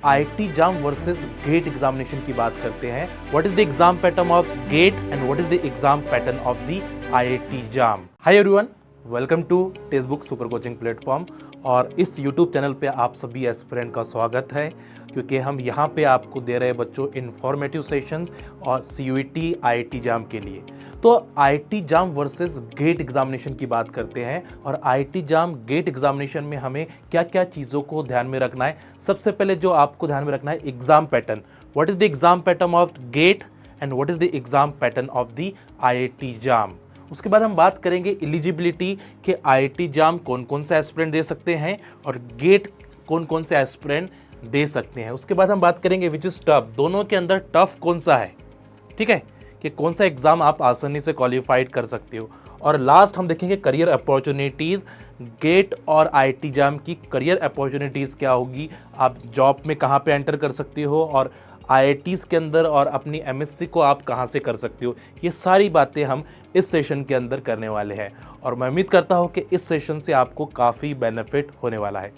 IIT JAM versus GATE examination की बात करते हैं। What is the exam pattern of GATE and what is the exam pattern of the IIT JAM. Hi everyone, welcome to text book super coaching platform. और इस YouTube channel पे आप सभी aspirant का स्वागत है, क्योंकि हम यहाँ पे आपको दे रहे हैं बच्चों इन्फॉर्मेटिव सेशंस और सीयूईटी आईआईटी जाम के लिए। तो IIT JAM versus GATE examination की बात करते हैं और आईआईटी जाम गेट एग्जामिनेशन में हमें क्या क्या चीज़ों को ध्यान में रखना है। सबसे पहले जो आपको ध्यान में रखना है exam pattern, what is the exam pattern of GATE and what is the exam pattern of the IIT JAM. उसके बाद हम बात करेंगे एलिजिबिलिटी के आईआईटी जाम कौन कौन से एस्पिरेंट दे सकते हैं और गेट कौन कौन से एस्पिरेंट दे सकते हैं। उसके बाद हम बात करेंगे विच इज टफ, दोनों के अंदर टफ कौन सा है, ठीक है, कि कौन सा एग्जाम आप आसानी से क्वालिफाइड कर सकते हो। और लास्ट हम देखेंगे करियर अपॉर्चुनिटीज़, गेट और आईआईटी जाम की करियर अपॉर्चुनिटीज़ क्या होगी, आप जॉब में कहाँ पे एंटर कर सकते हो और आईआईटीज़ के अंदर और अपनी एमएससी को आप कहाँ से कर सकते हो। ये सारी बातें हम इस सेशन के अंदर करने वाले हैं और मैं उम्मीद करता हूँ कि इस सेशन से आपको काफ़ी बेनिफिट होने वाला है।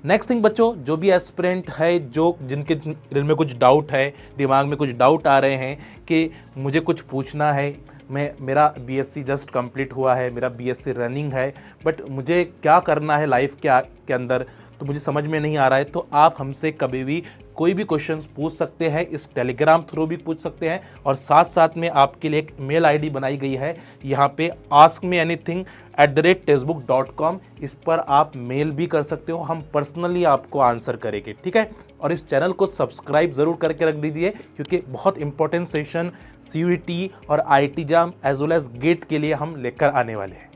नेक्स्ट थिंग बच्चों, जो भी एस्पिरेंट है, जो जिनके दिल में कुछ डाउट है, दिमाग में कुछ डाउट आ रहे हैं कि मुझे कुछ पूछना है, मेरा बीएससी जस्ट कंप्लीट हुआ है, मेरा बीएससी रनिंग है, बट मुझे क्या करना है लाइफ के अंदर तो मुझे समझ में नहीं आ रहा है, तो आप हमसे कभी भी कोई भी क्वेश्चन पूछ सकते हैं, इस टेलीग्राम थ्रू भी पूछ सकते हैं। और साथ साथ में आपके लिए एक मेल आईडी बनाई गई है यहाँ पे askmeanything@textbook.com, इस पर आप मेल भी कर सकते हो, हम पर्सनली आपको आंसर करेंगे, ठीक है। और इस चैनल को सब्सक्राइब ज़रूर करके रख दीजिए, क्योंकि बहुत इंपॉर्टेंट सेशन सीयूईटी और IIT JAM as well as GATE के लिए हम लेकर आने वाले हैं।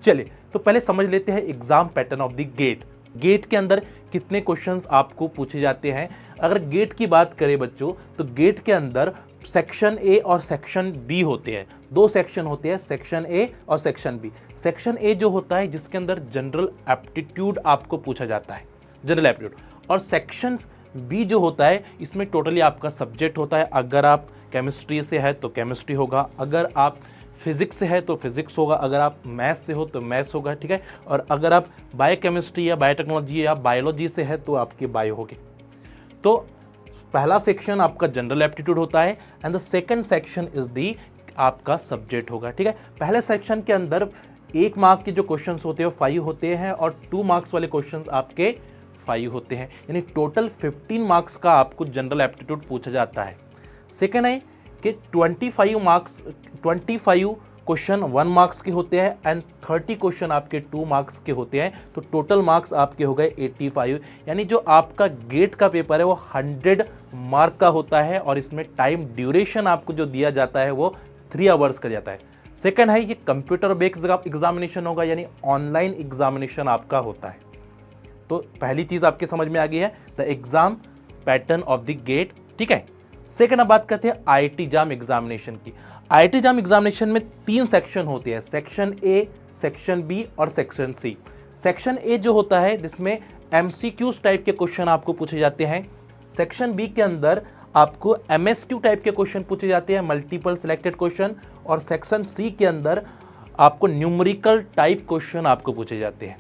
चलिए तो पहले समझ लेते हैं exam pattern of the GATE. GATE के अंदर कितने क्वेश्चंस आपको पूछे जाते हैं। अगर गेट की बात करें बच्चों, तो गेट के अंदर सेक्शन ए और सेक्शन बी होते हैं, दो सेक्शन होते हैं, सेक्शन ए और सेक्शन बी। सेक्शन ए जो होता है जिसके अंदर जनरल एप्टीट्यूड आपको पूछा जाता है, जनरल एप्टीट्यूड। और सेक्शन बी जो होता है इसमें टोटली आपका सब्जेक्ट होता है। अगर आप केमिस्ट्री से है तो केमिस्ट्री होगा, अगर आप फिजिक्स से है तो फिजिक्स होगा, अगर आप मैथ्स से हो तो मैथ्स होगा, ठीक है। और अगर आप बायोकेमिस्ट्री या बायोटेक्नोलॉजी या बायोलॉजी से है तो आपकी बायो होगी। तो पहला सेक्शन आपका जनरल एप्टीट्यूड होता है and the second section is the आपका सब्जेक्ट होगा, ठीक है। पहले सेक्शन के अंदर 1 मार्क के जो क्वेश्चंस होते हैं वो 5 होते हैं और 2 मार्क्स वाले क्वेश्चंस आपके 5 होते हैं, यानी टोटल 15 मार्क्स का आपको जनरल एप्टीट्यूड पूछा जाता है। सेकेंड है कि 25 क्वेश्चन 1 मार्क्स के होते हैं एंड 30 क्वेश्चन आपके 2 मार्क्स के होते हैं, तो टोटल मार्क्स आपके हो गए 85। यानी जो आपका गेट का पेपर है वो 100 मार्क का होता है और इसमें टाइम ड्यूरेशन आपको जो दिया जाता है वो 3 आवर्स का जाता है। सेकंड है ये कंप्यूटर बेस्ड एग्जामिनेशन होगा, यानी ऑनलाइन एग्जामिनेशन आपका होता है। तो पहली चीज़ आपके समझ में आ गई है, the exam pattern of the GATE, ठीक है। सेकंड अब बात करते हैं आईआईटी जाम एग्जामिनेशन की। आईआईटी जाम एग्जामिनेशन में 3 सेक्शन होते हैं, सेक्शन ए, सेक्शन बी और सेक्शन सी। सेक्शन ए जो होता है जिसमें एमसीक्यूज टाइप के क्वेश्चन आपको पूछे जाते हैं। सेक्शन बी के अंदर आपको एमएसक्यू टाइप के क्वेश्चन पूछे जाते हैं, मल्टीपल सिलेक्टेड क्वेश्चन। और सेक्शन सी के अंदर आपको न्यूमेरिकल टाइप क्वेश्चन आपको पूछे जाते हैं।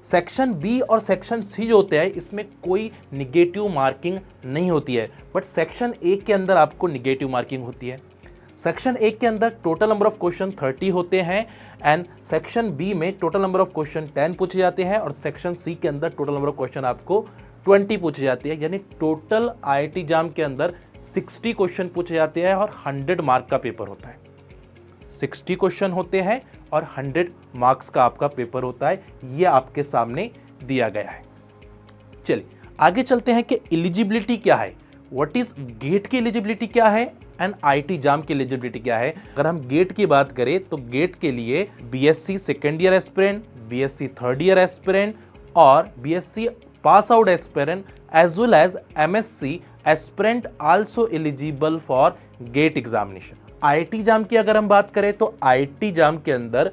सेक्शन बी और सेक्शन सी जो होते हैं इसमें कोई निगेटिव मार्किंग नहीं होती है, बट सेक्शन ए के अंदर आपको निगेटिव मार्किंग होती है। सेक्शन ए के अंदर टोटल नंबर ऑफ क्वेश्चन 30 होते हैं एंड सेक्शन बी में टोटल नंबर ऑफ क्वेश्चन 10 पूछे जाते हैं और सेक्शन सी के अंदर टोटल नंबर ऑफ क्वेश्चन आपको 20 पूछे जाते हैं। यानी टोटल आईआईटी जाम के अंदर 60 क्वेश्चन पूछे जाते हैं और 100 मार्क का पेपर होता है। 60 क्वेश्चन होते हैं और 100 मार्क्स का आपका पेपर होता है, ये आपके सामने दिया गया है। चलिए आगे चलते हैं कि एलिजिबिलिटी क्या है, व्हाट इज गेट की एलिजिबिलिटी क्या है एंड आईआईटी जाम की एलिजिबिलिटी क्या है। अगर हम गेट की बात करें तो गेट के लिए BSc second year aspirant, BSc third year aspirant और BSc pass out aspirant as well as MSc aspirant also eligible for GATE examination. IIT JAM की अगर हम बात करें तो आईआईटी जाम के अंदर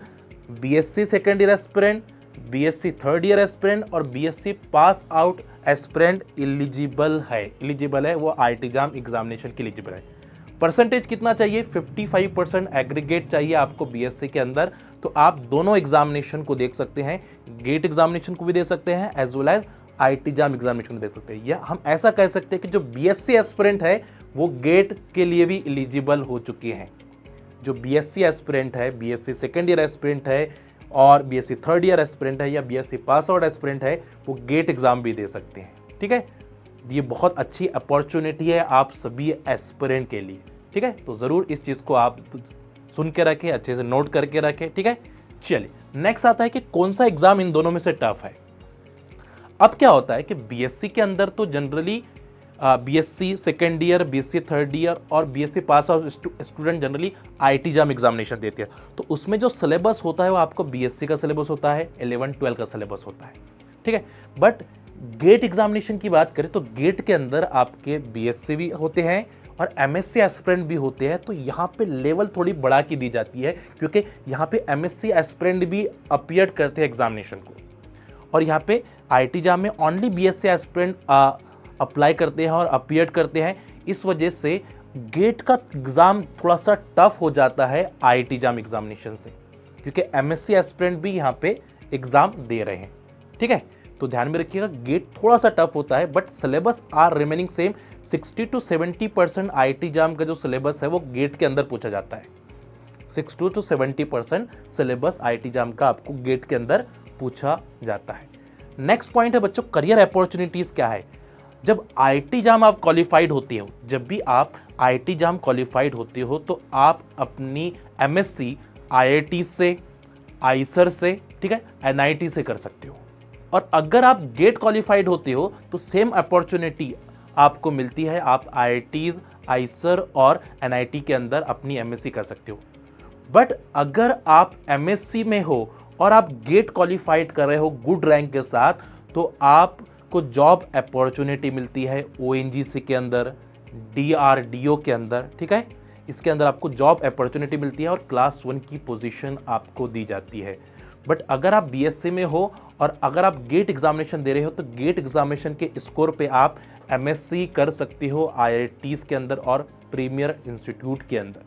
BSc second year aspirant, BSc third year aspirant और BSc pass out aspirant eligible है, वो आईआईटी जाम एग्जामिनेशन के एलिजिबल है। परसेंटेज कितना चाहिए, 55% एग्रीगेट चाहिए आपको बीएससी के अंदर। तो आप दोनों एग्जामिनेशन को देख सकते हैं, गेट एग्जामिनेशन को भी दे सकते हैं as well as IIT JAM examination को दे सकते हैं, या हम ऐसा कह सकते हैं कि जो बीएससी एस्पिरेंट है वो गेट के लिए भी एलिजिबल हो चुके हैं। जो बीएससी एस्पिरेंट है, बीएससी सेकेंड ईयर एस्पिरेंट है और बीएससी थर्ड ईयर एस्पिरेंट है या बीएससी पास आउट एस्पिरेंट है, वो गेट एग्जाम भी दे सकते हैं। ठीक है, ये बहुत अच्छी अपॉर्चुनिटी है आप सभी एस्पिरेंट के लिए। ठीक है, तो ज़रूर इस चीज़ को आप सुन के रखें, अच्छे से नोट करके रखें। ठीक है, चलिए नेक्स्ट आता है कि कौन सा एग्जाम इन दोनों में से टफ है। अब क्या होता है कि बीएससी के अंदर तो generally BSc second year, BSc third year और BSc pass out student generally IIT JAM examination देते हैं। तो उसमें जो सिलेबस होता है वो आपको बीएससी का सिलेबस होता है, 11-12 का सिलेबस होता है। ठीक है, बट गेट एग्जामिनेशन की बात करें तो गेट के अंदर आपके बीएससी भी होते हैं और एमएससी एस्पिरेंट भी होते हैं। तो यहाँ पे लेवल थोड़ी बढ़ा के दी जाती है, क्योंकि यहाँ पे एमएससी एस्पिरेंट भी अपीयर करते हैं एग्जामिनेशन को, और यहाँ पे आईआईटी जाम में ओनली बीएससी एस्पिरेंट अप्लाई करते हैं और अपीयर करते हैं। इस वजह से गेट का एग्ज़ाम थोड़ा सा टफ हो जाता है आईआईटी जाम एग्जामिनेशन से, क्योंकि एमएससी एस्पिरेंट भी यहाँ पे एग्ज़ाम दे रहे हैं। ठीक है, तो ध्यान में रखिएगा गेट थोड़ा सा टफ होता है, but syllabus are remaining same. 60 to 70% IIT जाम का जो सिलेबस है वो गेट के अंदर पूछा जाता है। 60 to 70% सिलेबस आईआईटी जाम का आपको गेट के अंदर पूछा जाता है। नेक्स्ट पॉइंट है बच्चों, करियर अपॉर्चुनिटीज़ क्या है। जब आईआईटी जाम आप क्वालिफाइड होते हो, जब भी आप आईआईटी जाम क्वालिफाइड होते हो तो आप अपनी एमएससी आईआईटी से, आईसर से, ठीक है, एनआईटी से कर सकते हो। और अगर आप गेट क्वालिफाइड होते हो तो सेम अपॉर्चुनिटी आपको मिलती है, आप आईआईटीज, आईसर और एनआईटी के अंदर अपनी एमएससी कर सकते हो। बट अगर आप एमएससी में हो और आप गेट क्वालिफाइड कर रहे हो गुड रैंक के साथ, तो आपको जॉब अपॉर्चुनिटी मिलती है ओएनजीसी के अंदर, डीआरडीओ के अंदर। ठीक है, इसके अंदर आपको जॉब अपॉर्चुनिटी मिलती है और क्लास 1 की पोजीशन आपको दी जाती है। बट अगर आप बीएससी में हो और अगर आप गेट एग्जामिनेशन दे रहे हो तो गेट एग्जामिनेशन के स्कोर पे आप एमएससी कर सकते हो आईआईटीज़ के अंदर और प्रीमियर इंस्टीट्यूट के अंदर।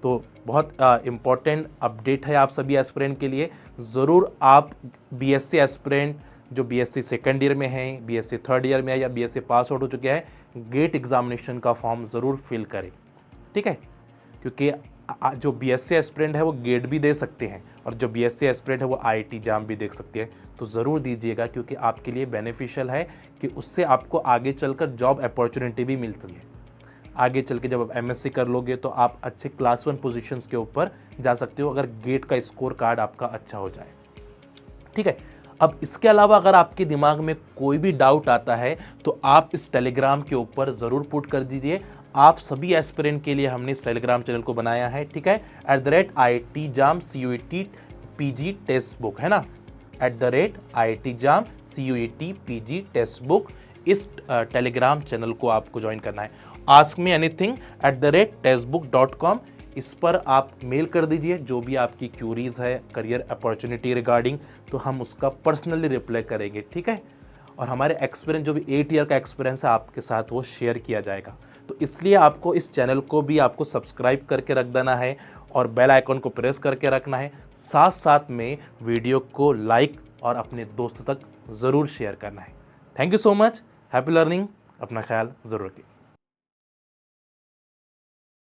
तो बहुत इम्पॉर्टेंट अपडेट है आप सभी एस्पिरेंट के लिए। ज़रूर आप बीएससी एस्पिरेंट जो बीएससी सेकेंड ईयर में हैं, बीएससी थर्ड ईयर में है या बीएससी पास आउट हो चुके हैं, गेट एग्जामिनेशन का फॉर्म ज़रूर फिल करें। ठीक है, क्योंकि जो बीएससी एस्पिरेंट है वो गेट भी दे सकते हैं और जो बीएससी एस्पिरेंट है वो आईआईटी जाम भी दे सकती है। तो ज़रूर दीजिएगा, क्योंकि आपके लिए बेनिफिशियल है कि उससे आपको आगे चलकर जॉब अपॉर्चुनिटी भी मिलती है। आगे चल के जब आप एमएससी कर लोगे तो आप अच्छे क्लास 1 पोजीशंस के ऊपर जा सकते हो, अगर गेट का स्कोर कार्ड आपका अच्छा हो जाए। ठीक है, अब इसके अलावा अगर आपके दिमाग में कोई भी डाउट आता है तो आप इस टेलीग्राम के ऊपर ज़रूर पुट कर दीजिए। आप सभी एस्पिरेंट के लिए हमने इस टेलीग्राम चैनल को बनाया है। ठीक है, @IIT JAM CUET PG text book है ना, @IIT JAM CUET PG text book, इस टेलीग्राम चैनल को आपको ज्वाइन करना है। आस्क मी एनीथिंग @textbook.com, इस पर आप मेल कर दीजिए जो भी आपकी क्यूरीज है करियर अपॉर्चुनिटी रिगार्डिंग, तो हम उसका पर्सनली रिप्लाई करेंगे। ठीक है, और हमारे एक्सपीरियंस जो भी 8 ईयर का एक्सपीरियंस है आपके साथ वो शेयर किया जाएगा। तो इसलिए आपको इस चैनल को भी आपको सब्सक्राइब करके रख देना है और बेल आइकन को प्रेस करके रखना है। साथ साथ में वीडियो को लाइक और अपने दोस्तों तक ज़रूर शेयर करना है। Thank you so much, happy learning, अपना ख्याल ज़रूर रखिए।